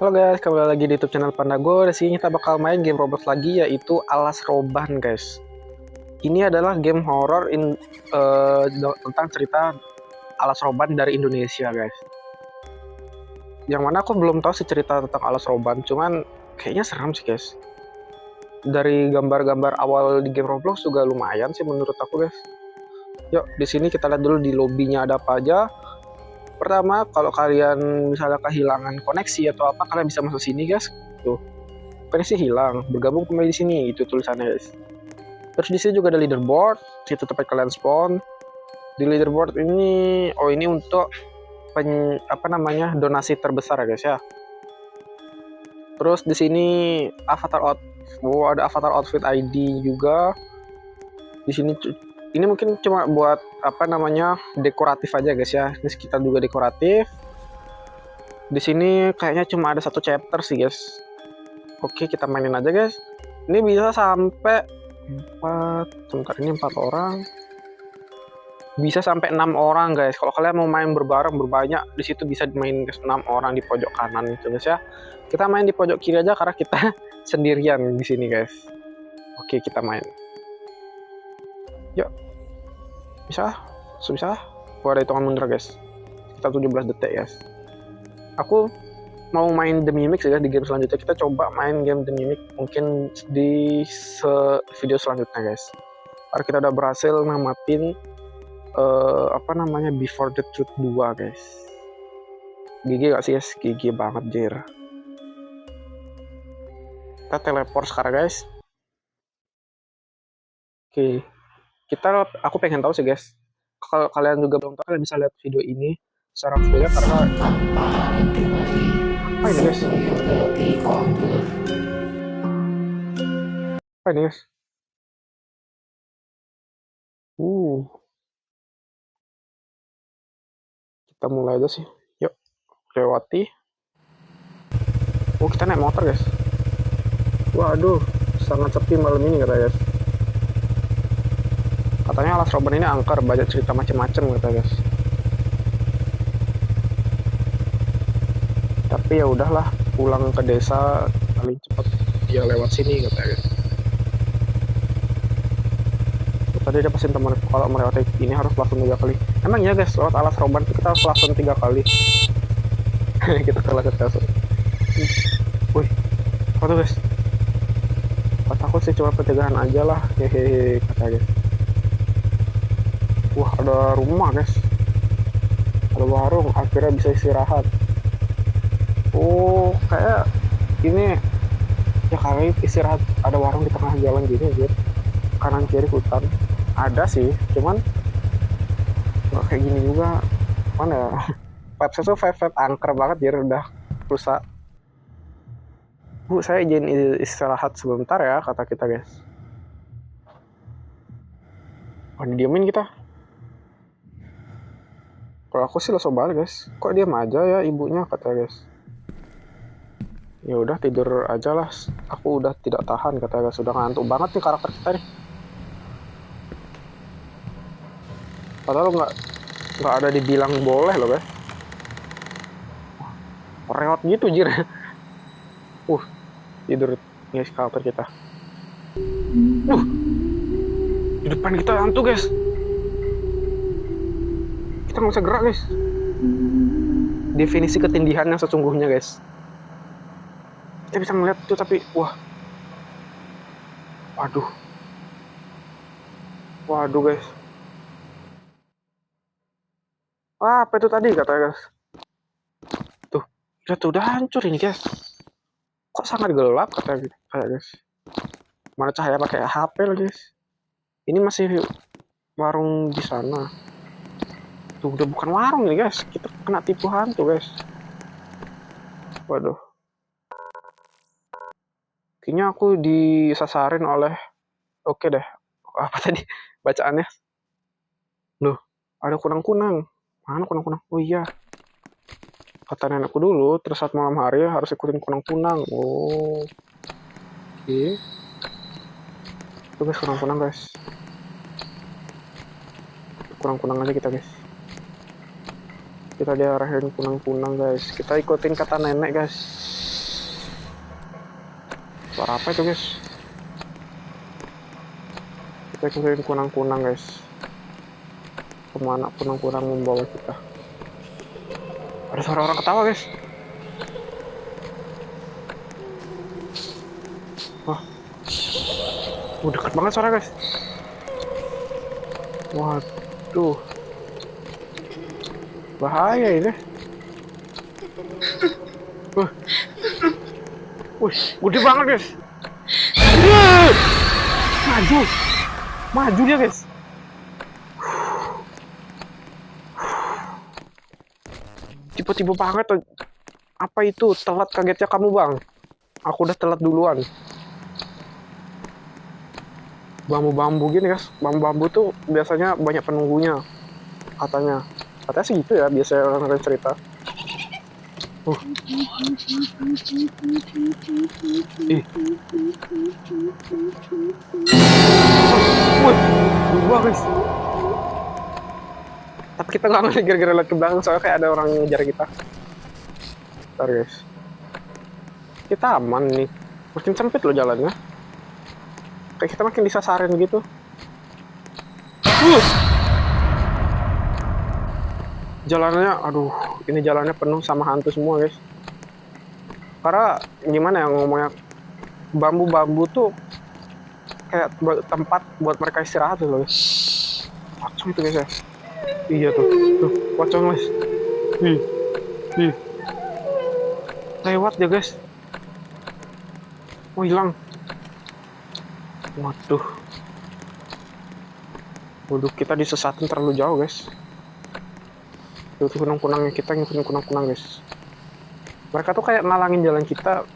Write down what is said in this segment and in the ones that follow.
Halo guys, kembali lagi di YouTube channel Pandago. Di sini kita bakal main game Roblox lagi, yaitu Alas Roban, guys. Ini adalah game horror tentang cerita Alas Roban dari Indonesia, guys. Yang mana aku belum tahu sih cerita tentang Alas Roban, cuman kayaknya seram sih, guys. Dari gambar-gambar awal di game Roblox juga lumayan sih menurut aku, guys. Yuk, di sini kita lihat dulu di lobbynya ada apa aja. Pertama, kalau kalian misalnya kehilangan koneksi atau apa, kalian bisa masuk sini, guys. Tuh, koneksi hilang, bergabung kembali di sini, itu tulisannya, guys. Terus di sini juga ada leaderboard, situ tempat kalian spawn. Di leaderboard ini, ini untuk donasi terbesar ya guys ya. Terus di sini ada avatar outfit ID juga. Di sini ini mungkin cuma buat dekoratif aja guys ya. Ini sekitar juga dekoratif. Di sini kayaknya cuma ada satu chapter sih guys. Oke, kita mainin aja guys. Ini bisa sampai 4 orang. Bisa sampai 6 orang guys. Kalau kalian mau main berbanyak, di situ bisa main 6 orang di pojok kanan itu guys ya. Kita main di pojok kiri aja karena kita sendirian di sini guys. Oke, kita main. Yuk. Bisa? Bisa? Ada hitungan mundur guys. Kita 17 detik guys. Aku mau main The Mimic ya di game selanjutnya. Kita coba main game The Mimic mungkin di video selanjutnya guys. Karena kita udah berhasil namatin Before the Truth 2 guys. GG gak sih guys? GG banget jir. Kita teleport sekarang guys. Oke. Aku pengen tahu sih guys. Kalau kalian juga belum tahu, kalian bisa lihat video ini secara full ya, karena apa ini guys? Apa ini guys? Kita mulai aja sih. Yuk, lewati. Kita naik motor guys. Waduh, sangat sepi malam ini kata guys. Katanya Alas Roban ini angker, banyak cerita macem-macem kata guys. Tapi ya udahlah, pulang ke desa paling cepat dia lewat sini kata guys. Tadi dia pesan teman kalau melewati ini harus langsung 3 kali. Emang ya guys, lewat Alas Roban kita harus langsung 3 kali. Kita kalah ke tes. Wih, apa tuh guys? Kataku sih cuma pencegahan aja lah, hehehe kata guys. Wah, ada rumah guys, ada warung, akhirnya bisa istirahat. Kayak ini ya, kali istirahat ada warung di tengah jalan gini gitu, kanan kiri hutan. Ada sih, cuman nggak kayak gini juga. Mana ya? Vibes tuh vibe angker banget jadi udah rusak. Bu, saya izin istirahat sebentar ya kata kita guys. Diemin kita. Kalau aku sih langsung balik guys. Kok diam aja ya ibunya kata guys. Ya udah tidur aja lah. Aku udah tidak tahan kata guys. Sudah ngantuk banget nih karakter kita nih. Padahal nggak ada dibilang boleh loh guys. Reot gitu jir. Tidur guys karakter kita. Di depan kita hantu guys. Kita nggak bisa gerak guys. Definisi ketindihan yang sesungguhnya guys. Kita bisa melihat itu tapi waduh guys. Apa itu tadi kata guys? Tuh, udah hancur ini guys. Kok sangat gelap kata guys. Mana cahaya pakai HP loh guys. Ini masih warung di sana. Tuh udah bukan warung nih guys. Kita kena tipu hantu guys. Waduh. Kayaknya aku disasarin oleh. Oke deh. Apa tadi bacaannya? Loh, ada kunang-kunang. Mana kunang-kunang? Oh iya. Kata nenekku dulu, terus saat malam hari harus ikutin kunang-kunang. Oke. Tuh guys, kunang-kunang guys. Kunang-kunang aja kita guys. Kita diarahin kunang-kunang guys. Kita ikutin kata nenek guys. Suara apa itu guys? Kita ikutin kunang-kunang guys. Kemana kunang-kunang membawa kita? Ada suara orang ketawa guys. Wah, deket banget suara guys. Waduh, bahaya ini. Wih, gede banget guys. Maju dia guys. Tiba-tiba banget. Apa itu? Telat kagetnya kamu bang. Aku udah telat duluan. Bambu-bambu gini guys. Bambu-bambu tuh biasanya banyak penunggunya. Katanya sih gitu ya, biasanya orang cerita. Wah guys. Tapi kita nggak ngeliat gara-gara liat ke belakang, soalnya kayak ada orang yang ngejar kita. Bentar guys. Kita aman nih. Makin sempit loh jalannya. Kayak kita makin disasarin gitu. Jalannya, aduh, ini jalannya penuh sama hantu semua guys. Karena gimana ya ngomongnya, bambu-bambu tuh kayak tempat buat mereka istirahat loh guys. Pocong itu guys ya. Iya tuh pocong guys. Lewat ya guys. Oh hilang. Waduh, kita disesatin terlalu jauh guys. Itu kunang-kunangnya, kita ngikutin kunang-kunang guys. Mereka tuh kayak ngalangin jalan kita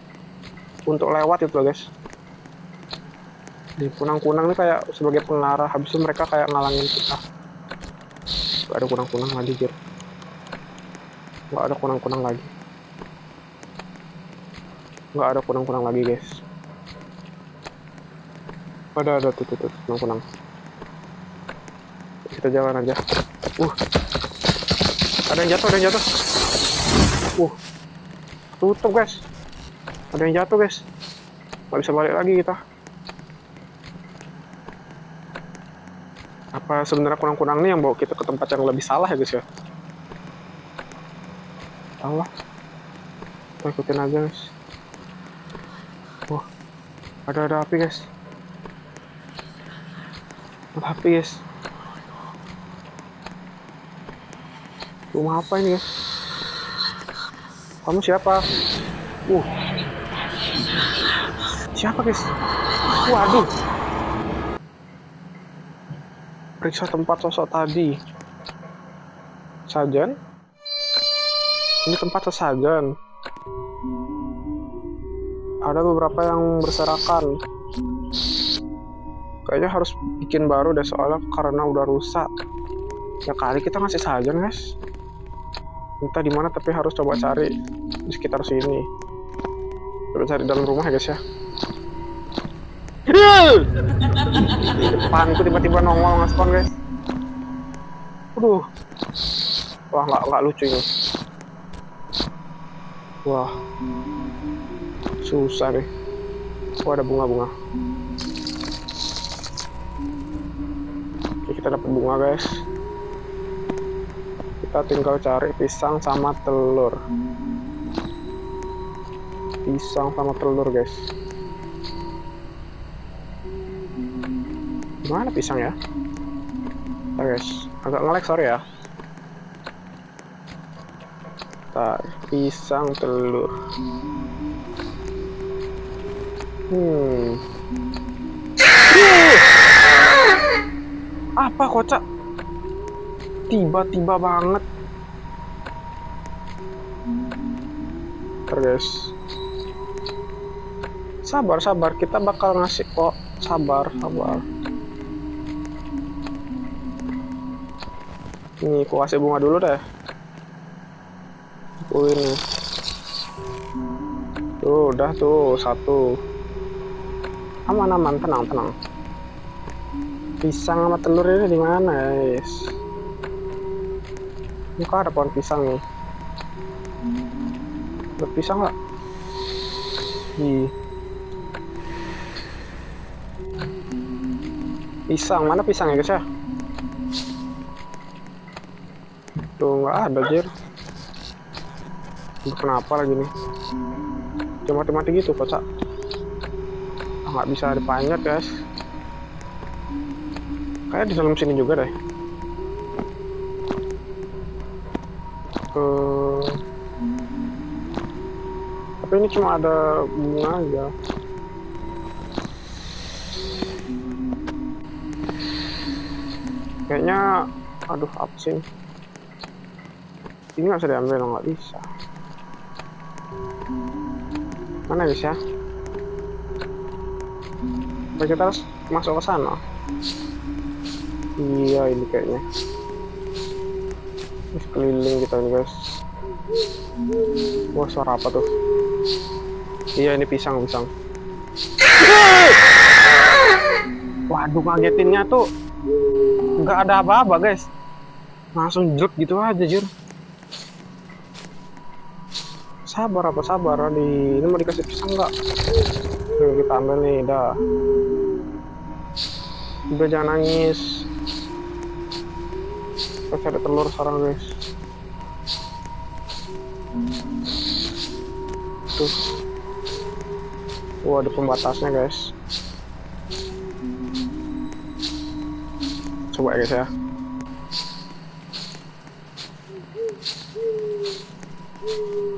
untuk lewat itu loh guys. Di kunang-kunang nih kayak sebagai pengarah, habis itu mereka kayak ngalangin kita. Gak ada kunang-kunang lagi Jir. Gak ada kunang-kunang lagi. Gak ada kunang-kunang lagi guys. Ada tuh kunang-kunang. Kita jalan aja. Ada yang jatuh. Tutup guys. Ada yang jatuh guys. Nggak bisa balik lagi kita. Apa sebenarnya kunang-kunang ini yang bawa kita ke tempat yang lebih salah ya guys ya? Allah. Kita ikutin aja guys. Ada api guys. Ada api guys. Rumah apa ini guys? Kamu siapa? Siapa guys? Waduh. Periksa tempat sosok tadi. Sajan? Ini tempat sesajen. Ada beberapa yang berserakan. Kayaknya harus bikin baru deh soalnya karena udah rusak. Ya kali kita ngasih sajen guys. Entah di mana tapi harus coba cari di sekitar sini. Coba cari dalam rumah ya guys ya. Di depanku tiba-tiba nongol nge-spawn guys. Wah nggak lucu ini. Wah susah deh. Ada bunga-bunga. Oke, kita dapat bunga guys. Kita tinggal cari pisang sama telur. Guys. Gimana pisang ya? Guys, agak nge-lag sorry ya. Pisang telur. Apa kocak? Tiba-tiba banget. Guys. Sabar, kita bakal ngasih kok. Sabar. Ini aku kasih bunga dulu deh. Ini. Tuh, udah tuh satu. Aman, tenang. Pisang sama telur ini di mana, guys? Ini kok ada pohon pisang nih. Ada pisang nggak? Pisang, mana pisang ya guys ya? Tuh nggak ada jir. Kenapa lagi nih? Cuma mati-mati gitu kocak. Nggak bisa dipanjat guys. Kayak di dalam sini juga deh. Tapi ini cuma ada bunga aja. Kayaknya, aduh apa sih? Ini nggak bisa diambil, nggak bisa. Mana bisa? Apa kita harus masuk ke sana? Iya ini kayaknya. Terus keliling kita nih guys. Wah suara apa tuh? Iya ini pisang. Waduh ngagetinnya tuh nggak ada apa-apa guys. Langsung jelek gitu aja jir. Sabar ini mau dikasih pisang nggak? Kita ambil nih dah. Udah jangan nangis. Kita cari telur sekarang guys. Tuh. Wah ada pembatasnya guys. Coba ya guys ya.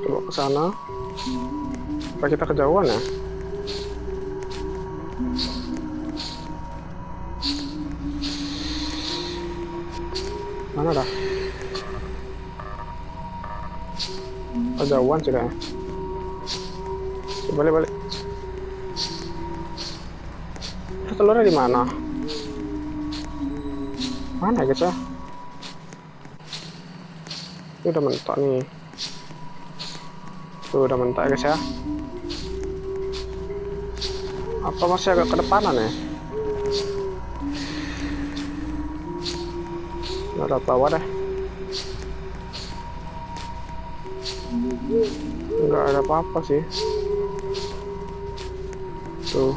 Coba ke sana. Apa kita kejauhan ya? Mana dah? Kejauhan sih kayaknya. Balik. Terus telurnya di mana? Mana guys ya? Ini udah mentok nih. Tuh udah mentok guys ya. Apa masih agak kedepanan ya? Nggak ada apa-apa deh. Nggak ada apa-apa sih. Tuh.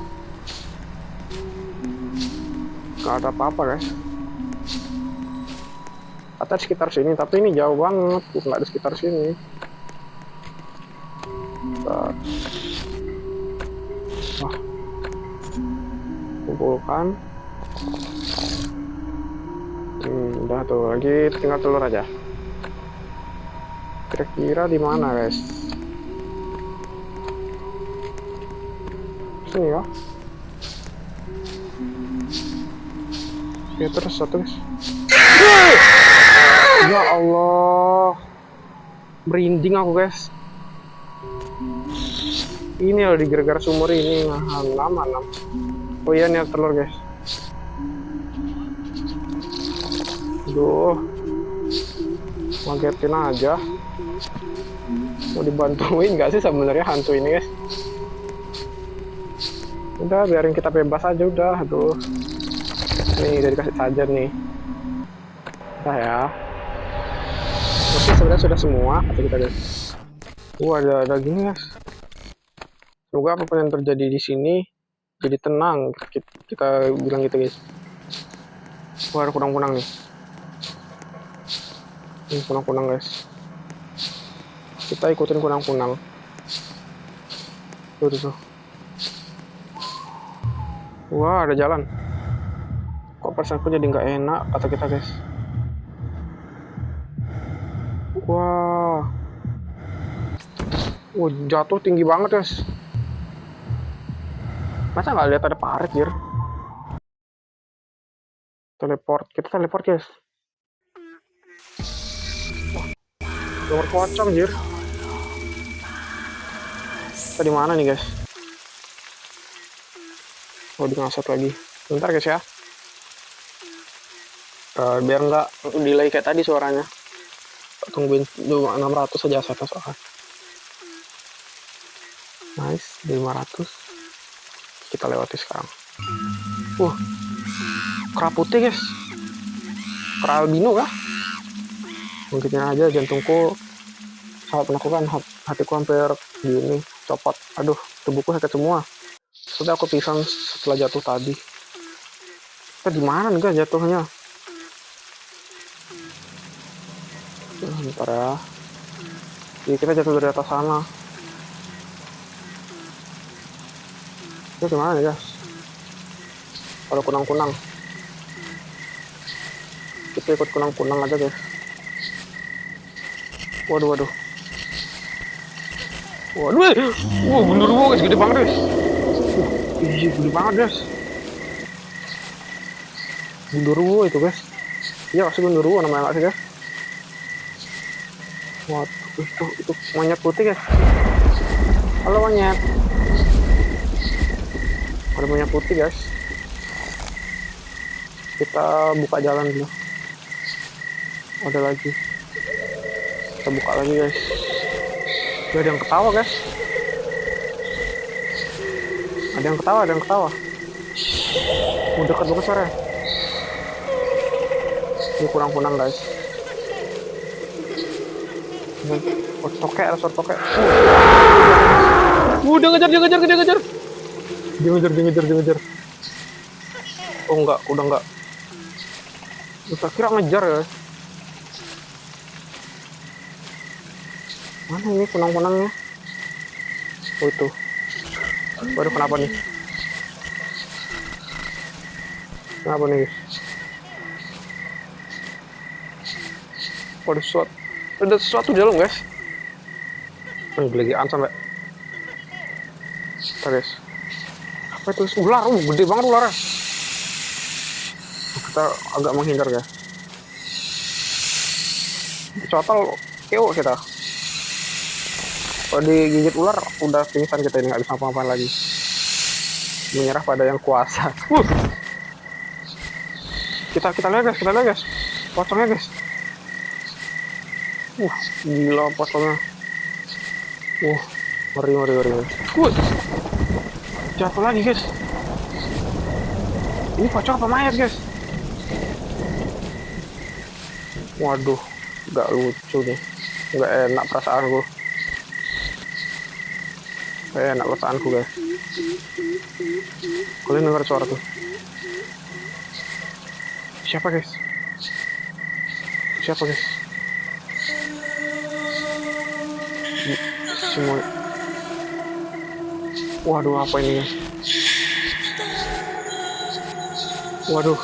Nggak ada apa-apa guys. Atau di sekitar sini, tapi ini jauh banget. Nggak di sekitar sini. Wah. Kumpulkan. Udah tuh, lagi tinggal telur aja. Kira-kira di mana guys? Sini ya. Oke, terus satu guys. Ya Allah, merinding aku guys. Ini loh di gara-gara sumur ini lama. Oh iya nih telur guys. Aduh, ngagetin aja. Mau dibantuin nggak sih sebenarnya hantu ini guys? Udah biarin kita bebas aja udah. Aduh, nih udah dikasih saja nih. Udah ya. Oke sebenarnya sudah semua kata kita guys. Ada gini guys. Semoga apapun yang terjadi di sini jadi tenang. Kita bilang gitu guys. Ada kunang-kunang nih. Ini kunang-kunang guys. Kita ikutin kunang-kunang. Tuh. Wah ada jalan. Kok perasaanku jadi nggak enak kata kita guys. Wah, jatuh tinggi banget guys. Masa nggak lihat ada parit jir? Kita teleport guys. Nomor pocong jir. Kita di mana nih guys? Oh di ngasut lagi. Bentar guys ya. Biar nggak delay kayak tadi suaranya. Tungguin dulu 600 saja asetnya soalnya. Nice di 500. Kita lewati sekarang. Kera putih guys. Kera albino kah? Mungkin aja jantungku sangat menaklukkan, hatiku hampir gini copot. Aduh tubuhku sakit semua. Sudah aku pingsan setelah jatuh tadi. Kita di mana nih guys jatuhnya? Bentar ya. Jadi kita jatuh dari atas sana. Kita di mana nih guys? Kalau kunang-kunang. Kita ikut kunang-kunang aja guys. Waduh. Genderuwo guys, gede banget guys. Iya, gede banget guys. Genderuwo itu guys. Iya masih genderuwo namanya nggak sih guys? Waduh, itu monyet putih guys. Halo monyet. Ada monyet putih guys. Kita buka jalan dulu. Ada lagi. Kita buka lagi guys. Ada yang ketawa guys. Ada yang ketawa. Dekat banget suara. Ini kunang-kunang guys. Tokek, ada suara tokek. Dia ngejar. Dia ngejar. Oh enggak, udah enggak. Kita kira ngejar ya. Mana ini kunang-kunangnya? Oh itu. Waduh, kenapa nih? Kenapa nih guys? Ada sesuatu di dalam guys. Penggelegaan sampai. Kita guys. Apa itu? Ular, gede banget ularnya. Kita agak menghindar guys. Total KO kita. Kalau digigit ular udah pingsan kita ini, nggak bisa apa-apa lagi. Menyerah pada yang kuasa. Kita lihat guys. Pocongnya guys. Gila pocongnya. Ngeri. Jatuh lagi guys. Ini pocong apa mayat guys? Waduh, nggak lucu nih. Nggak enak perasaanku. Enak perasaanku guys. Kalian dengar suara tuh? Siapa guys? Semua. Waduh, apa ini guys? Waduh.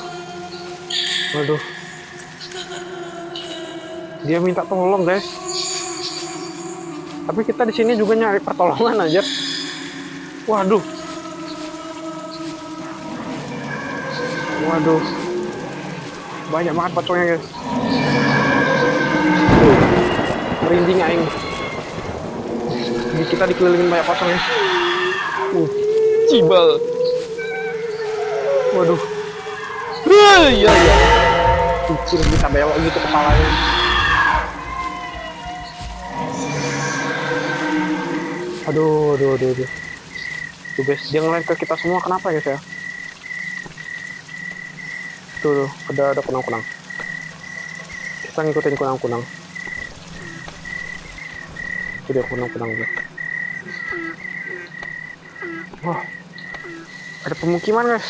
Dia minta tolong guys. Tapi kita di sini juga nyari pertolongan aja. Waduh. Banyak banget pocongnya guys. Merinding aing. Kita dikelilingin banyak pocongnya. Cibal. Waduh. Iya. Kecil bisa belok gitu kepalanya. Aduh. Tuh guys, dia ngeliat ke kita semua, kenapa guys ya? Tuh, ada kunang-kunang. Kita ngikutin kunang-kunang. Itu dia kunang-kunang guys. Wah, ada pemukiman guys.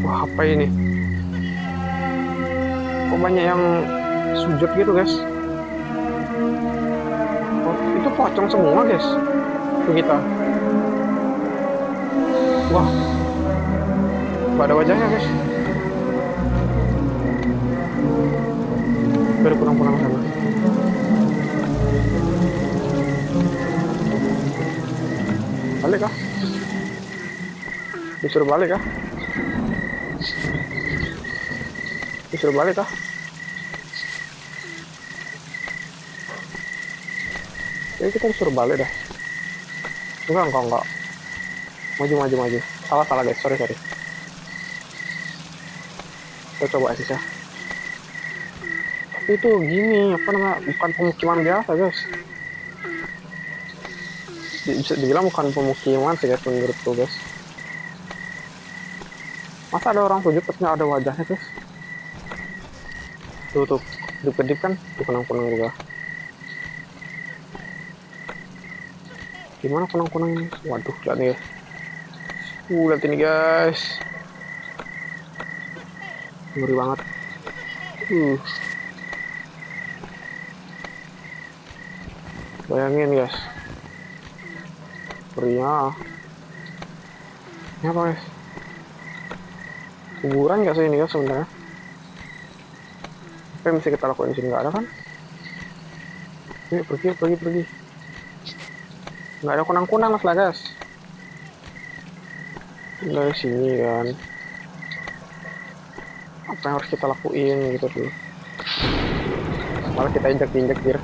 Wah, apa ini? Kok banyak yang sujud gitu guys? Oh, itu pocong semua guys. Itu kita. Wah, gak ada wajahnya guys. Ada kunang-kunang sana. Balik kah? Disuruh balik kah? Jadi kita disuruh balik dah. Enggak. Maju. Salah guys, sorry. Kita coba aja. Tapi itu gini, apa namanya? Bukan pemukiman biasa guys. Bisa dibilang bukan pemukiman sih guys menurutku guys. Masa ada orang sujud tapi nggak ada wajahnya guys? Tuh, kedip kan? Tuh kunang-kunang juga. Gimana kunang-kunang ini? Waduh, lihat nih guys. Lihat ini guys. Ngeri banget. Uh, Bayangin guys. Ngerinya. Ini apa guys? Kuburan nggak sih ini guys sebenarnya? Apa yang mesti kita lakuin di sini? Nggak ada kan? Yuk pergi. Nggak ada kunang-kunang lah guys. Dari sini kan. Apa yang harus kita lakuin gitu dulu. Malah kita injak-injak dir.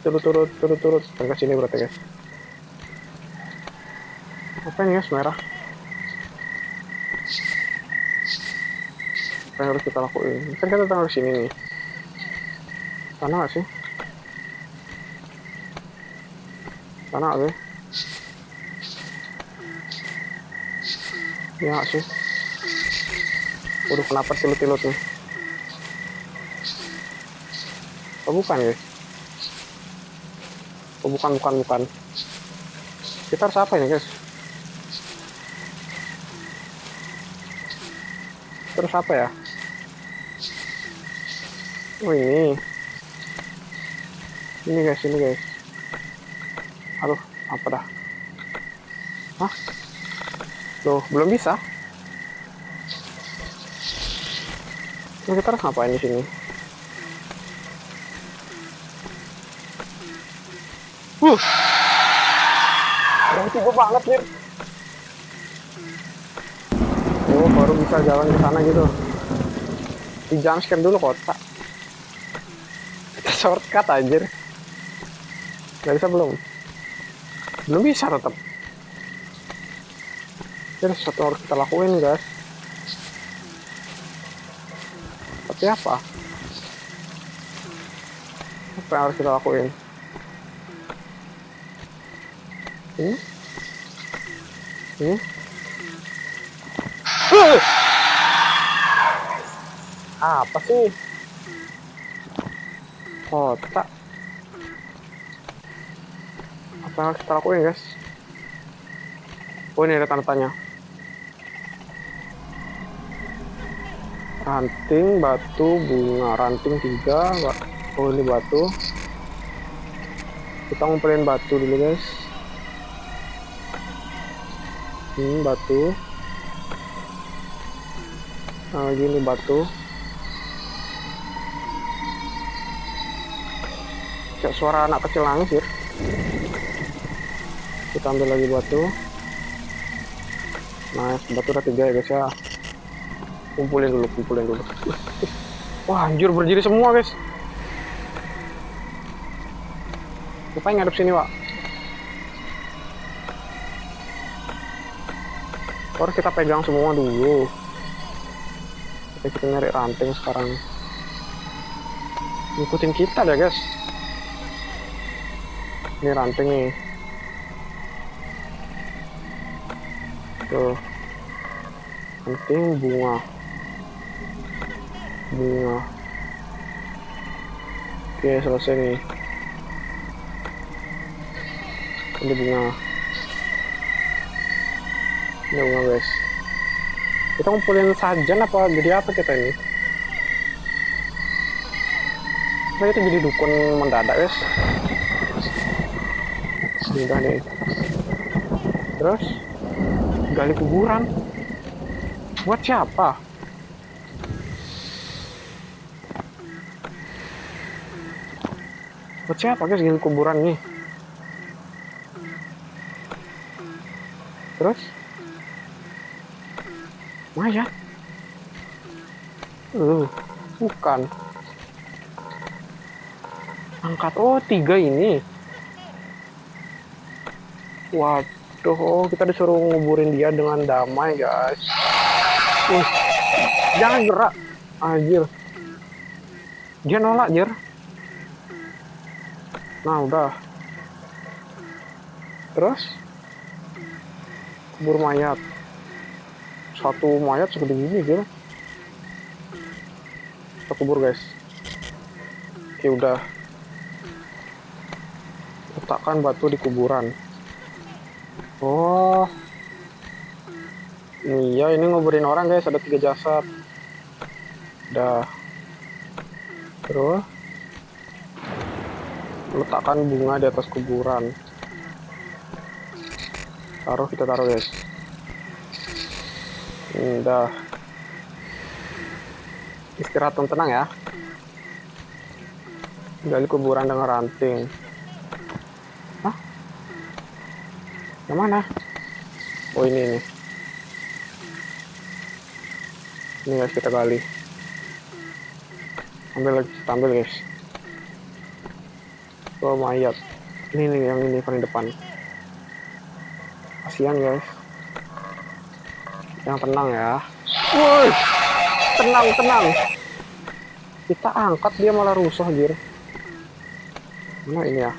Turut. Dan ke sini berarti guys. Apa ini guys merah? Apa yang harus kita lakuin? Kan kita datang ke sini nih. Sana nggak sih? Sana nggak sih? Ya nggak sih? Waduh, kenapa tilut-tilut nih? Oh bukan guys? Oh bukan. Kita harus apa ini guys? Terus apa ya? Oh ini guys. Aduh, apa dah? Hah? Loh, belum bisa? Nah, kita harus ngapain di sini? Tiba banget nih. Oh, baru bisa jalan ke sana gitu. Di jumpscare dulu kotak. Shortcut anjir. Nggak bisa belum? Belum bisa tetap. Jadi sesuatu harus kita lakuin guys. Tapi apa? Apa yang harus kita lakuin? Ini? Apa sih? Kotak. Apa yang harus kita lakuin guys? Oh ini ada tanda tanya. Ranting, batu, bunga. Ranting 3. Oh ini batu. Kita ngumpulin batu dulu guys. Batu. Nah gini batu. Kayak suara anak kecil nangis ya. Kita ambil lagi batu. Nah batu udah 3 ya guys ya. Kumpulin dulu. Wah anjir berdiri semua guys. Ngapain ngadep sini Wak? Harus kita pegang semua dulu. Kita nyari ranting sekarang. Ngikutin kita deh guys. Ini ranting nih. Tuh. Ranting bunga. Oke selesai nih. Ini bunga guys. Kita ngumpulin sajan apa jadi apa kita ini? Nah itu jadi dukun mendadak guys. Udah nih. Terus gali kuburan. Buat siapa? Buat siapa guys gali kuburan nih? Terus mayat? Bukan. Angkat. Oh 3 ini. Waduh, kita disuruh nguburin dia dengan damai guys. Jangan gerak, anjir. Dia nolak, anjir. Nah, udah. Terus kubur mayat. Satu mayat segede gini, gitu. Kita kubur, guys. Oke, udah. Letakkan batu di kuburan. Oh, iya ini nguburin orang guys, ada 3 jasad. Dah. Terus letakkan bunga di atas kuburan. Kita taruh guys. Dah. Istirahat yang tenang ya. Gali kuburan dengan ranting. Hah? Yang mana? Oh ini nih. Ini guys, kita gali. Ambil guys. Oh mayat. Ini nih yang ini paling depan. Kasihan guys. Yang tenang ya. Woi, tenang. Kita angkat dia malah rusuh anjir. Mana ini ya?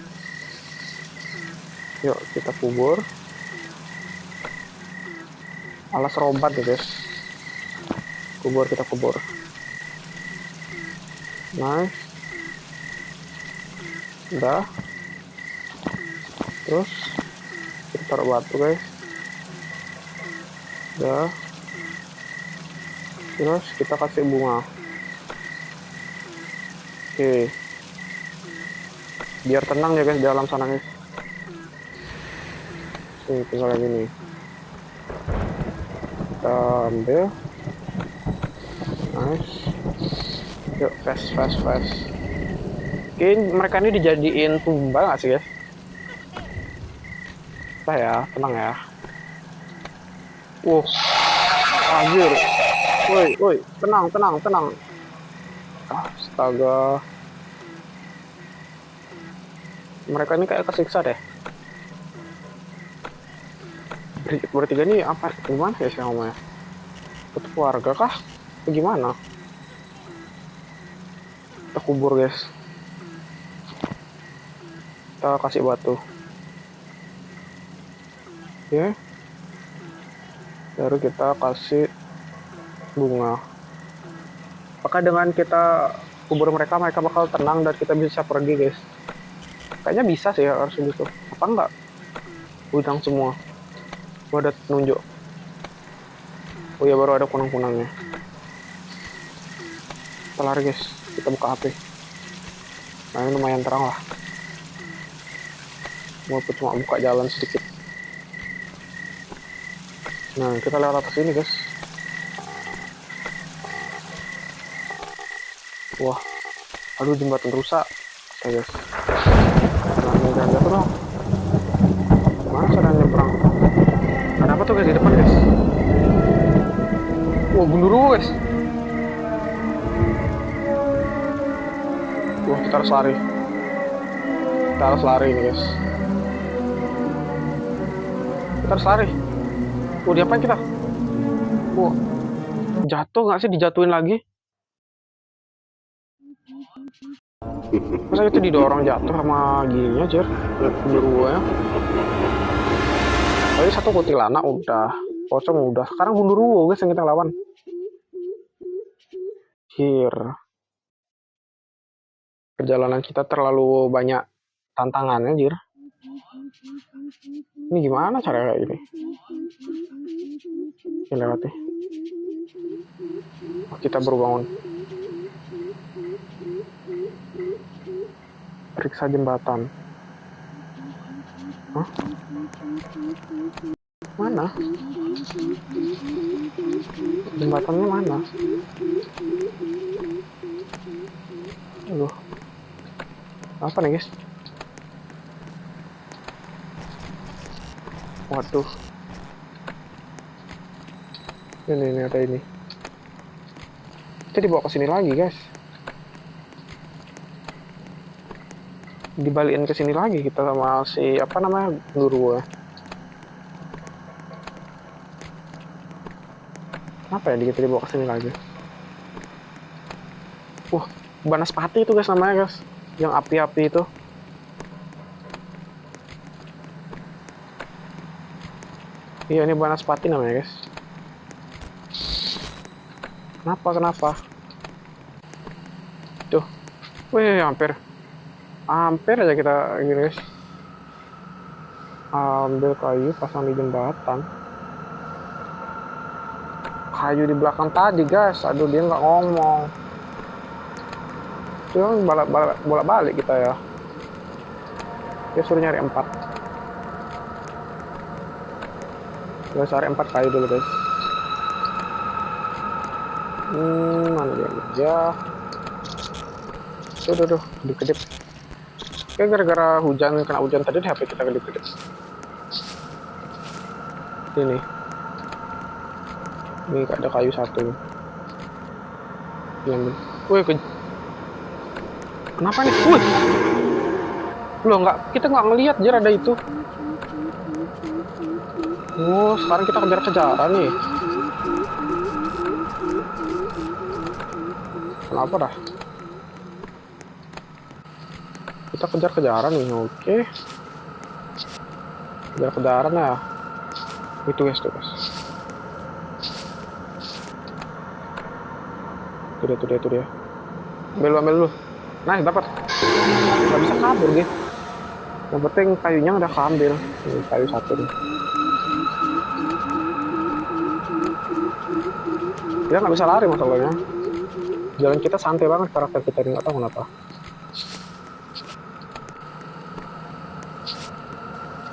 Yuk kita kubur. Alas robat ya guys. Kita kubur. Nice. Udah. Terus kita taruh batu guys. Udah. Terus kita kasih bunga. Oke. Biar tenang ya guys di dalam sana guys. Tinggal lagi nih. Kita ambil. Nice. Yuk fast. Oke, mereka ini dijadiin tumbal nggak sih guys? Nah ya, tenang ya. Anjir. Woi, tenang. Astaga. Mereka ini kayak kesiksa deh. Bertiga ini apa? Gimana ya sih ngomongnya? Satu keluarga kah? Gimana? Kita kubur guys. Kita kasih batu. Oke. Baru kita kasih bunga. Apakah dengan kita kubur mereka bakal tenang dan kita bisa pergi guys? Kayaknya bisa sih ya, harus gitu. Apa enggak? Udang semua. Gua ada nunjuk. Oh ya, baru ada kunang-kunangnya. Kita lari guys. Kita buka HP. Nah ini lumayan terang lah. Mau cuma buka jalan sedikit. Nah kita lewat atas ini guys. Wah, aduh jembatan rusak. Ya guys. Jangan jatuh dong. Mana cara nyebrang? Ada apa tuh guys di depan guys? Wah, gundurwo guys. Wah, kita harus lari. Ini guys. Kita harus lari. Diapain kita? Jatuh nggak sih? Dijatuhin lagi? Masa itu didorong jatuh sama gininya aja? Gundurwo ya. Tadi satu kuntilanak udah, pocong udah. Sekarang gundurwo guys yang kita lawan. Perjalanan kita terlalu banyak tantangannya anjir. Ini gimana cara kayak gini? Kita lewati. Kita baru bangun. Periksa jembatan. Hah? Mana? Jembatannya mana? Aduh. Apa nih guys? Waduh. Ini ada ini. Kita dibawa ke sini lagi guys. Dibalikin ke sini lagi kita sama si apa namanya guru. Kenapa ya kita dibawa ke sini lagi? Banaspati itu guys namanya guys, yang api-api itu. Iya ini Banaspati namanya guys. Kenapa? Tuh, wih hampir aja kita gini guys. Ambil kayu, pasang di jembatan. Kayu di belakang tadi, guys. Aduh, dia nggak ngomong. Itu kan bolak-balik kita ya. Dia suruh nyari 4. Kita cari 4 kayu dulu, guys. Mana dia kerja? Tuh, kedip-kedip. Kayak gara-gara kena hujan tadi di HP kita kedip-kedip. Ini ada kayu 1. Diambil. Wih, kenapa nih? Wih, loh kita nggak ngelihat jer ada itu. Oh, sekarang kita kejar-kejaran nih. Kenapa dah? Kita kejar-kejaran nih, oke. Kejar-kejaran ya. Itu guys, tuh guys. Tuh dia. Ambil lu. Nah, dapat. Nggak bisa kabur gitu. Yang penting kayunya udah keambil. Ini kayu 1 nih. Dia nggak bisa lari masalahnya. Jalan kita santai banget, karakter kita nggak tahu kenapa.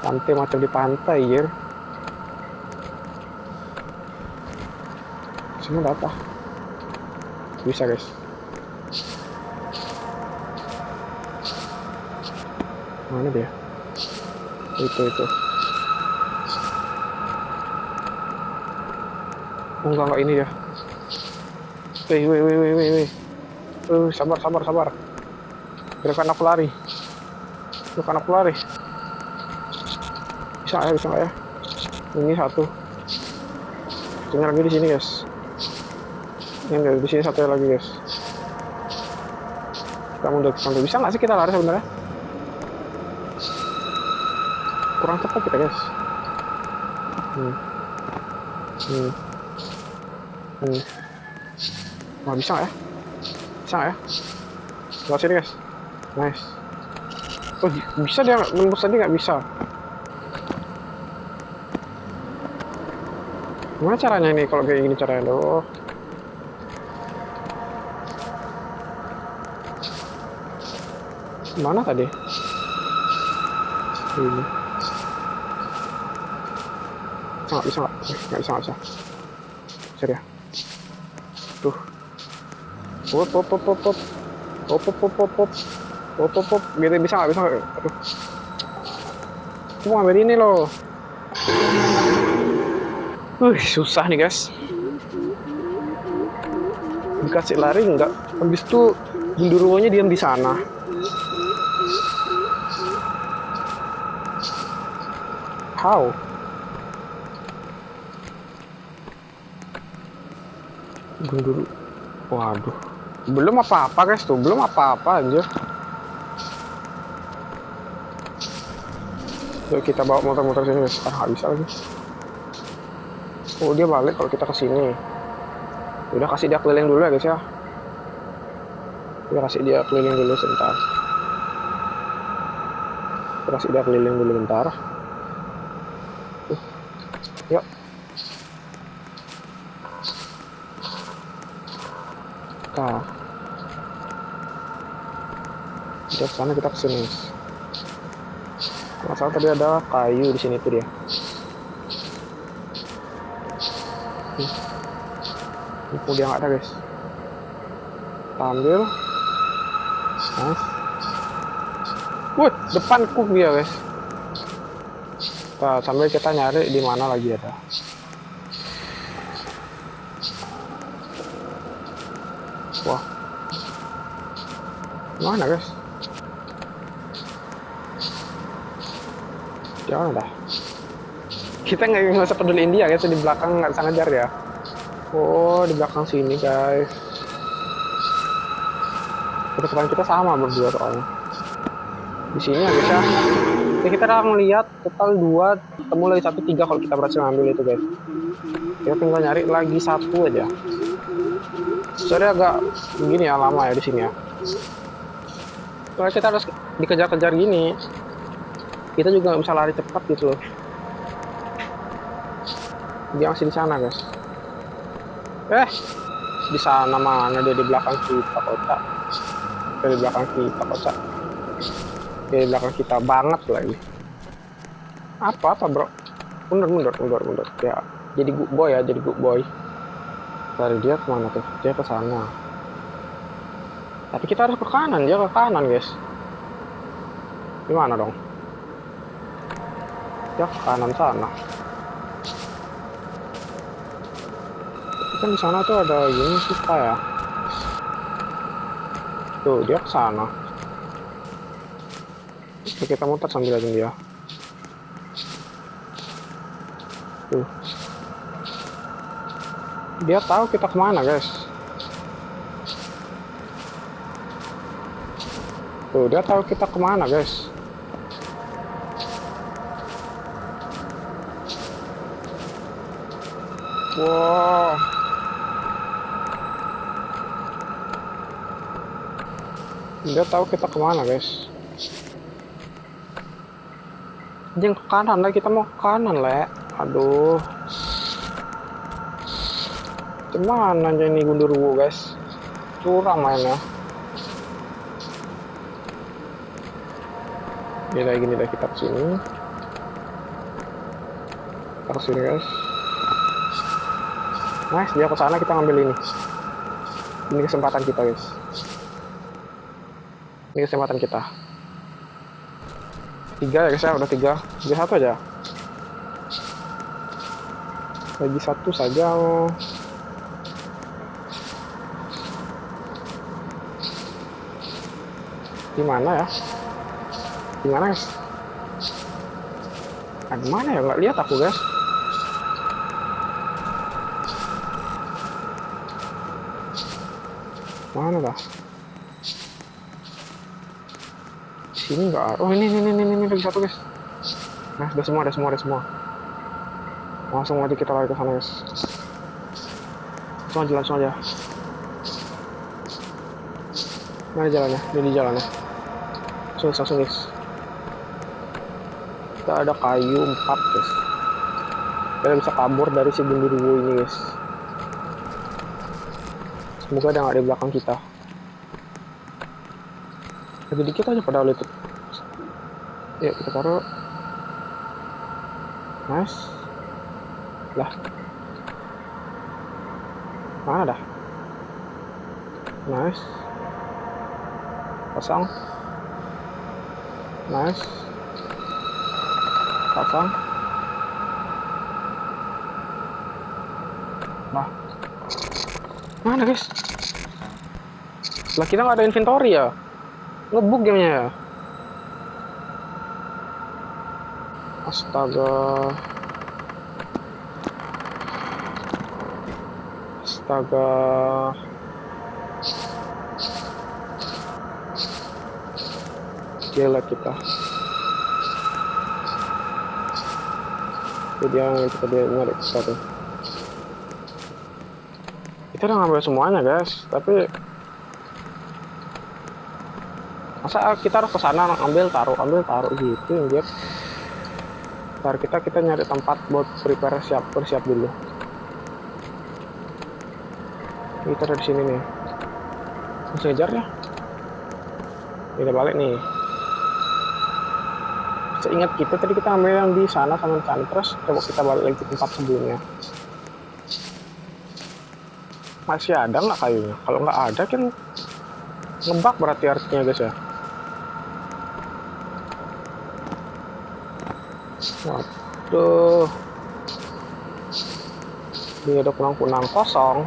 Santai macam di pantai ya. Sini ada apa? Bisa guys. Mana dia? Itu. Oh, enggak ini dia. Wih. Sabar. Gerakan aku lari. Bisa nggak ya? Ini 1. Tinggal lagi di sini guys. Ini di sini 1 lagi guys. Kita mundur. Bisa nggak sih kita lari sebenarnya? Kurang cepat kita guys. Wah, bisa nggak ya? Lewat sini guys. Nice. Oh, bisa dia nembus tadi nggak bisa. Gimana caranya ini kalau kayak gini caranya loh? Mana tadi? Ini. Nggak bisa. Serius. Tuh. Pop. Gitu bisa nggak? Aduh. Aku mau ambil ini loh. Susah nih guys. Dikasih lari enggak. Habis itu genderuwonya diam di sana. How? Genderu. Waduh. Belum apa-apa guys tuh. Belum apa-apa aja. Yuk kita bawa motor-motor sini guys. Nggak bisa lagi. Oh, dia balik kalau kita kesini. Udah kasih dia keliling dulu ya guys ya. Kasih dia keliling dulu sebentar. Yuk. Nah. Dari sana kita kesini. Masalah tadi ada kayu di sini tuh dia. Dia nggak ada guys. Kita ambil. Nice. Depanku dia guys. Nah, sambil kita nyari di mana lagi ada. Wah. Mana guys? Jangan dah. Kita nggak usah peduliin dia guys, di belakang nggak bisa ngejar ya. Oh, di belakang sini guys. Kecepatan kita sama berdua soalnya. Di sini ya guys ya. Kita udah ngeliat total 2, ketemu lagi 1, 3 kalau kita berhasil ngambil itu guys. Kita tinggal nyari lagi 1 aja. Soalnya agak begini ya, lama ya di sini ya. Soalnya kita harus dikejar-kejar gini. Kita juga nggak bisa lari cepat gitu loh. Dia masih di sana guys. Di sana mana dia, di belakang kita kocak. Dia di belakang kita kocak. Dia di belakang kita banget lagi. Apa bro? Mundur. Ya, jadi good boy ya, jadi good boy. Dari dia kemana tuh? Dia ke sana. Tapi kita harus ke kanan, dia ke kanan guys. Gimana dong? Dia ke kanan sana. Tapi kan di sana tuh ada ini kita ya. Tuh dia ke sana. Oke, kita muter sambil liatin dia. Tuh. Dia tahu kita kemana guys. Tuh dia tahu kita kemana guys. Wow. Dia tahu kita kemana guys. Dia ke kanan lah, kita mau ke kanan lah. Aduh. Cuman aja ini gundurwo guys. Curang mainnya. Gini deh kita kesini. Kita kesini guys. Nice, dia ke sana, kita ngambil ini. Ini kesempatan kita guys. Ini kesempatan kita. 3 ya guys ya, udah 3. Jadi 1 aja. Lagi 1 saja. Gimana ya? Gimana guys? Ada mana ya? Nggak lihat aku guys. Mana dah? Sini nggak ada. Oh ini lagi 1 guys. Nah udah semua. Langsung aja kita lari ke sana guys. Langsung aja. Mana jalannya? Ini di jalannya. Langsung guys. Kita ada kayu 4 guys. Kita bisa kabur dari si gundurwo ini guys. Semoga ada nggak di belakang kita. Lagi dikit aja padahal itu. Yuk kita taruh. Nice. Lah. Mana dah? Nice. Pasang. Nice. Pasang. Nah. Mana guys? Lah kita nggak ada inventory ya? Ngebug gamenya ya? Astaga. Gila kita. Jadi yang kita nyari sesuatu. Kita udah ngambil semuanya guys, tapi masa kita harus ke sana ambil taruh gitu anjir. Ntar kita nyari tempat buat bersiap dulu. Kita ada di sini nih. Langsung ngejar ya. Kita balik nih. Seingat kita tadi kita ambil yang di sana sama di sana, terus coba kita balik lagi ke tempat sebelumnya. Masih ada nggak kayunya? Kalau nggak ada kan ngebug berarti artinya guys ya. Waduh. Ini ada kunang-kunang kosong.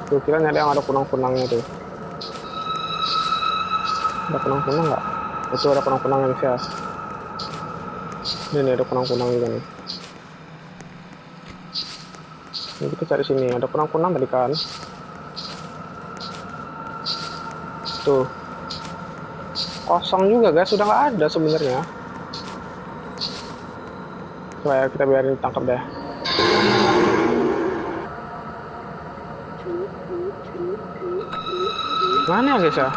Tuh kira nyari yang ada kunang-kunangnya tuh. Ada kunang-kunang nggak? Itu ada kunang-kunangnya guys ya. Ini ada kunang-kunang juga nih. Ini kita cari sini, ada kunang-kunang tadi kan. Tuh. Kosong juga guys, sudah nggak ada sebenarnya. Coba ya, kita biarin ditangkap deh. Mana ya guys ya?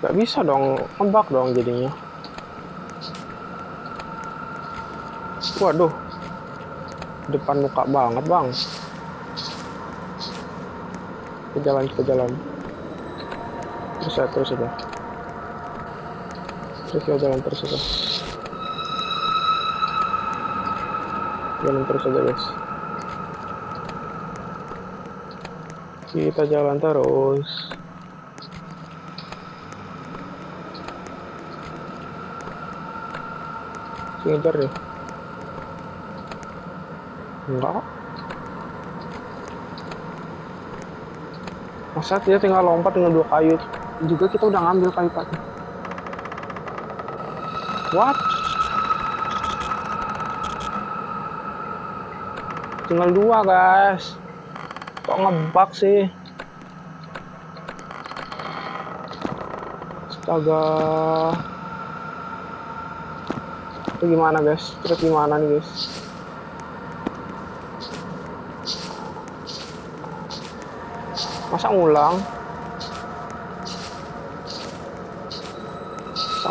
Gak bisa dong, ngebug dong jadinya. Waduh, depan muka banget bang. Kita jalan. Terus aja. Terus ya jalan terus aja. Jalan terus aja guys. Kita jalan terus. Ngejar deh. Enggak. Masa dia tinggal lompat dengan 2 kayu. Juga kita udah ngambil kayu tadi. What? Tinggal 2 guys. Kok ngebug sih? Astaga. Itu gimana guys? Terus gimana nih guys? Masa ngulang?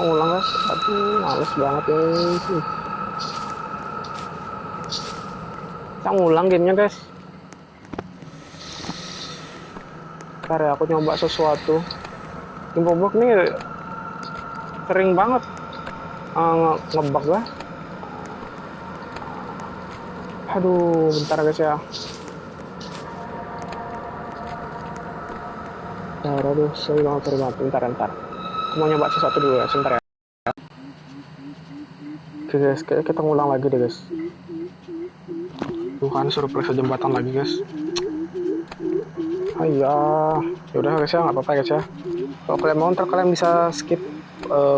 Guys? Aduh, males banget ya. Masa ngulang gamenya guys? Ntar ya, aku nyoba sesuatu. Game Roblox nih sering banget ngebug lah. Aduh, bentar guys ya. Aduh, sorry banget. Bentar. Aku mau nyoba sesuatu dulu ya, sebentar ya. Oke guys, kayak kita ngulang lagi deh guys. Tuh kan, suruh periksa jembatan lagi guys. Ayah, yaudah guys ya, nggak apa-apa guys ya. Kalau kalian mau, ntar kalian bisa skip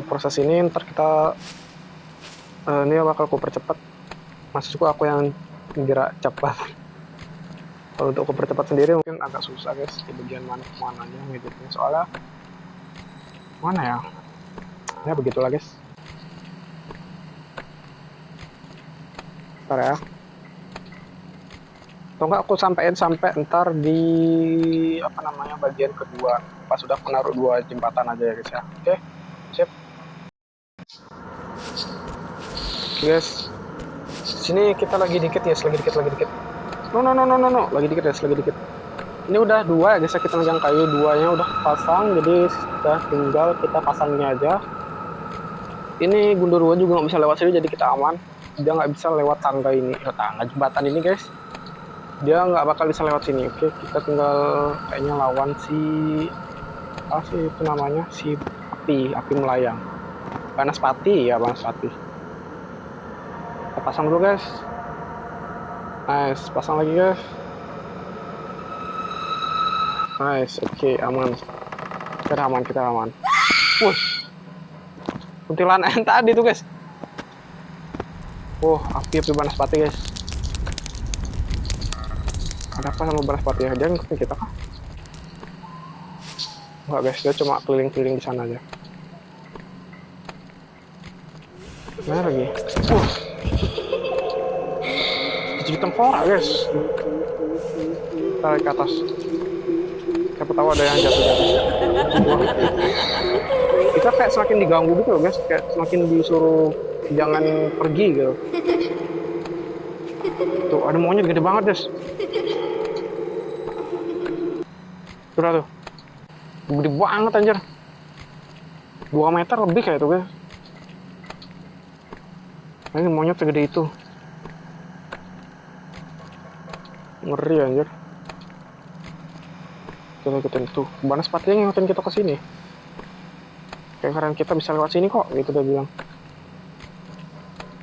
proses ini. Ntar kita ini bakal aku percepat. Maksudku aku yang gerak cepat. Kalau untuk aku percepat sendiri mungkin agak susah guys, di bagian mananya ngeditnya, soalnya mana ya begitulah guys. Ntar ya, atau enggak aku sampai ntar di bagian kedua pas sudah menaruh 2 jembatan aja ya guys ya. Oke, sip guys. Sini kita lagi dikit. No, lagi dikit. Ini udah 2 ya guys ya, kita megang kayu 2-nya udah pasang, jadi sudah tinggal kita pasangnya aja. Ini Gundurwo juga nggak bisa lewat sini, jadi kita aman. Dia nggak bisa lewat tangga jembatan ini guys. Dia nggak bakal bisa lewat sini. Oke, kita tinggal kayaknya lawan si itu namanya si api melayang. Banaspati. Kita pasang dulu guys. Nice, pasang lagi guys. Nice, oke, aman. Kita aman. Wush. Kuntilanak yang tadi tuh guys. Api Banaspati guys. Ada apa sama Banaspati ya? Dia ngikutin kita kah? Enggak guys, dia cuma keliling-keliling di sana aja. Mana lagi? Jadi tengkorak guys. Tarik ke atas. Siapa tahu ada yang jatuh. Kita kayak semakin diganggu gitu loh guys, kayak semakin disuruh jangan pergi gitu. Tuh ada monyet gede banget guys. Tuh. Gede banget anjir. 2 meter lebih kayak itu guys. Ini monyet segede itu. Ngeri anjir. Kita ikutin tuh. Banaspati yang ngikutin kita ke sini. Kayak keren kita bisa lewat sini kok, gitu dia bilang.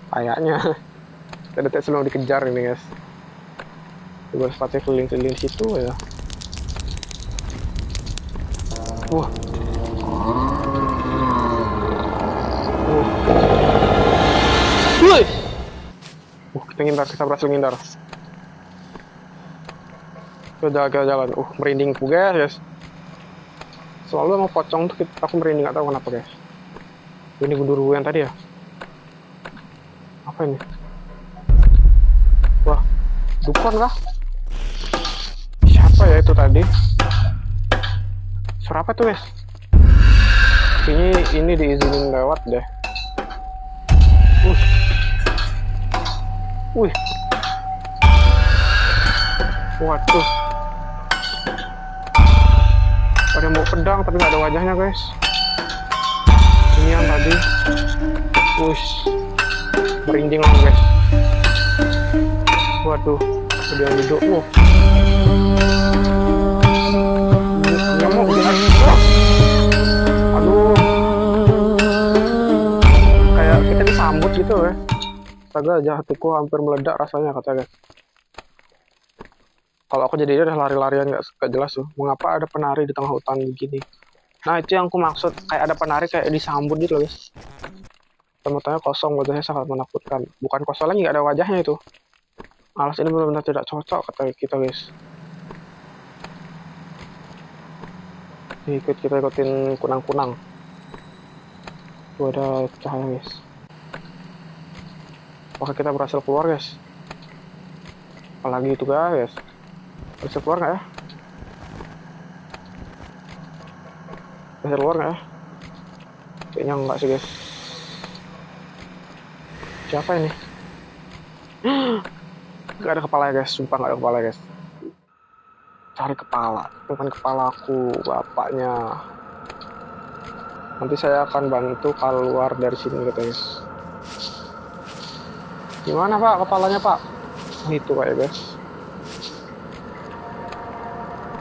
Kayaknya. Kita detik sebelum dikejar ini guys. Banaspati keliling-keliling situ ya. Wah. Kita berhasil ngindar. Kita jalan. Merinding guys. Selalu mau pocong tuh aku merinding, gak tahu kenapa guys. Ini Gundurwo yang tadi ya. Apa ini? Wah, dukun kah? Siapa ya itu tadi? Suara apa tuh guys? ini diizinin lewat deh. Wih. Waduh. Ada yang bawa pedang tapi nggak ada wajahnya guys. Ini yang tadi. Wush. Merinding lah guys. Waduh. Ada yang duduk. Nyamuk guys. Aduh. Kayak kita disambut gitu ya. Astaga, hatiku hampir meledak rasanya katanya. Kalau aku jadi dia udah lari-larian nggak jelas tuh. Mengapa ada penari di tengah hutan begini? Nah itu yang aku maksud, kayak ada penari kayak disambut gitu loh guys. Teman-temannya kosong, wajahnya sangat menakutkan. Bukan kosong lagi, nggak ada wajahnya itu. Alas ini benar-benar tidak cocok kata kita guys. Kita ikutin kunang-kunang. Tuh ada cahaya guys. Apakah kita berhasil keluar guys? Apalagi itu guys. Berhasil keluar nggak ya? Berhasil keluar nggak ya? Kayaknya enggak sih guys. Siapa ini? Gak ada kepala guys, sumpah gak ada kepala guys. Cari kepala, bukan kepalaku, bapaknya. Nanti saya akan bantu keluar dari sini guys. Gimana pak kepalanya pak? Itu kayak guys.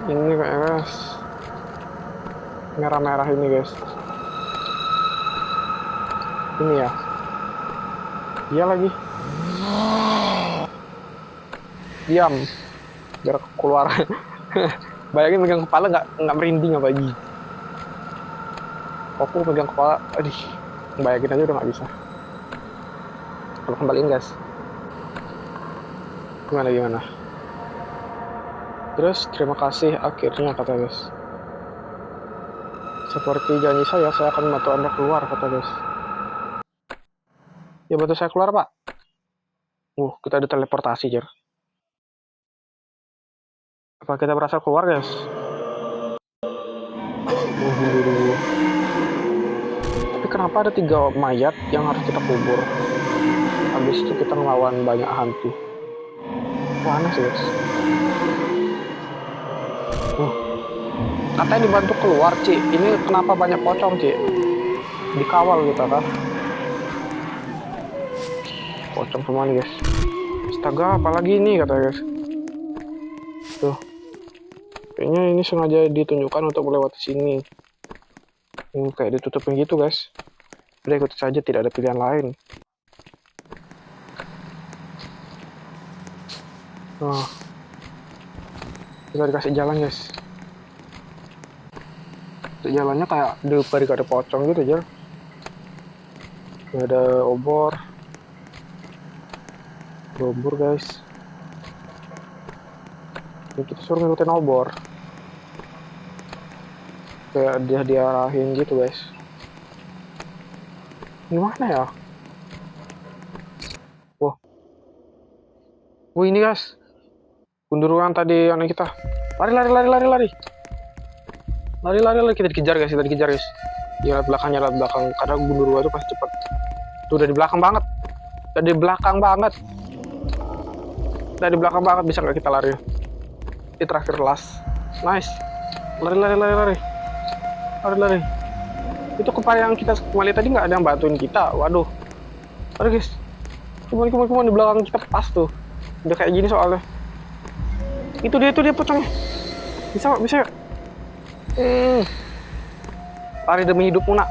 Ini kayak guys. Merah-merah ini guys. Ini ya. Iya lagi. Diam. Biar keluar. Bayangin megang kepala nggak merinding apa lagi. Aku megang kepala, aduh, bayangin aja udah nggak bisa. Kalau kembaliin guys. Gimana? Terus terima kasih akhirnya kata guys. Seperti janji saya akan membantu Anda keluar kata guys. Ya bantu saya keluar pak. Kita ada teleportasi Jer. Apa kita berhasil keluar guys? Tapi kenapa ada 3 mayat yang harus kita kubur? Habis itu kita ngelawan banyak hantu. Wah aneh sih guys. Katanya dibantu keluar Ci. Ini kenapa banyak pocong Ci? Dikawal kita kan. Pocong semua nih guys. Astaga apalagi ini kata guys. Tuh. Kayaknya ini sengaja ditunjukkan untuk melewati sini. Kayak ditutupin gitu guys. Udah ikut saja, tidak ada pilihan lain. Kita dikasih jalan guys. Jalannya kayak daripada pocong gitu aja. Ada obor guys. Ini kita suruh ngikutin obor. Kayak dia diarahin gitu guys. Gimana ya? Wah ini guys. Gunduruan tadi yang kita. Lari. Lari kita dikejar guys. Lihat belakang. Karena gundurwo itu pasti cepat. Tuh udah di belakang banget. Dari belakang banget bisa nggak kita lari? Ini terakhir last. Nice. Lari. Itu kepala yang kita kembali tadi nggak ada yang bantuin kita. Waduh. Aduh guys. Kemana di belakang kita pas tuh. Udah kayak gini soalnya. Itu dia pocongnya. Bisa. Lari demi hidupmu nak.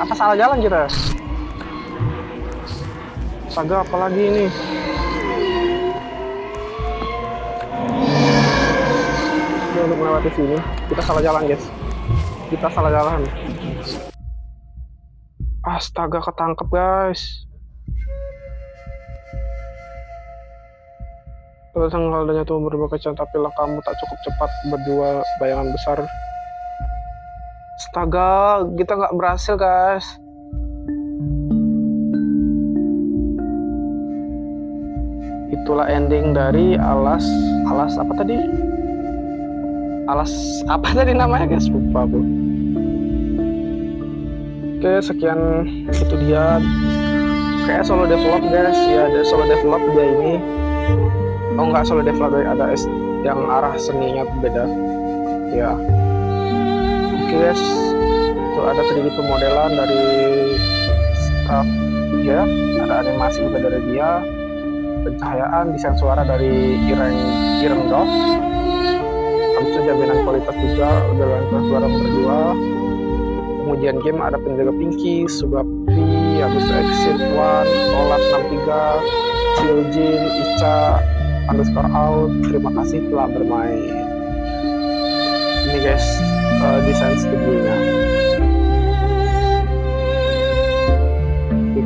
Apa salah jalan kita? Astaga apalagi ini? Untuk melewati sini kita salah jalan guys. Astaga ketangkep guys. Tengah adanya tuh berbagai tapi langkahmu tak cukup cepat berdua bayangan besar. Astaga, kita nggak berhasil guys. Itulah ending dari alas apa tadi? Alas apa tadi namanya guys, lupa bu. Oke, sekian itu dia kayak solo develop guys ya, ada solo develop dia ini. Oh enggak, solo develop, ada yang arah seninya beda ya. Oke guys, itu ada 3D pemodelan dari ya, ada animasi juga dari dia, pencahayaan, desain suara dari Ireng Dov, habis itu jaminan kualitas juga udah lancar suara berdua. Pengujian game ada penjaga Pinky, Sugapi, habis itu Exit One, Olas 63, Siljin, Ica, underscore out, terima kasih telah bermain. Ini guys, desain studionya.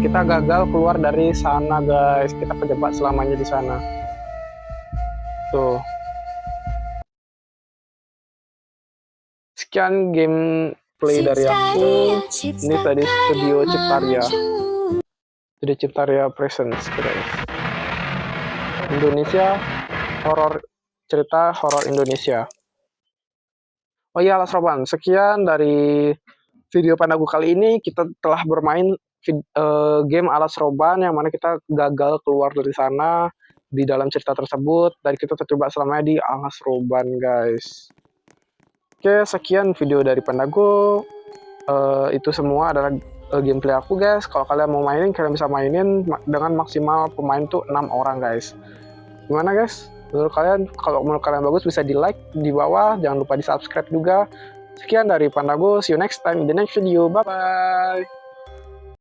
Kita gagal keluar dari sana guys, kita kejebak selamanya di sana. Tuh. Sekian gameplay dari aku. Ini tadi Studio Ciptaria. Studio Ciptaria Presents guys. Indonesia, cerita horor Indonesia. Oh iya, Alas Roban. Sekian dari video Pandagu kali ini. Kita telah bermain game Alas Roban yang mana kita gagal keluar dari sana di dalam cerita tersebut, dan kita terjebak selamanya di Alas Roban guys. Oke, sekian video dari Pandagu. Itu semua adalah gameplay aku guys. Kalau kalian mau mainin, kalian bisa mainin dengan maksimal pemain tuh 6 orang guys. Gimana guys? Menurut kalian, kalau menurut kalian bagus bisa di like di bawah, jangan lupa di subscribe juga. Sekian dari Pandagu, see you next time in the next video, bye bye.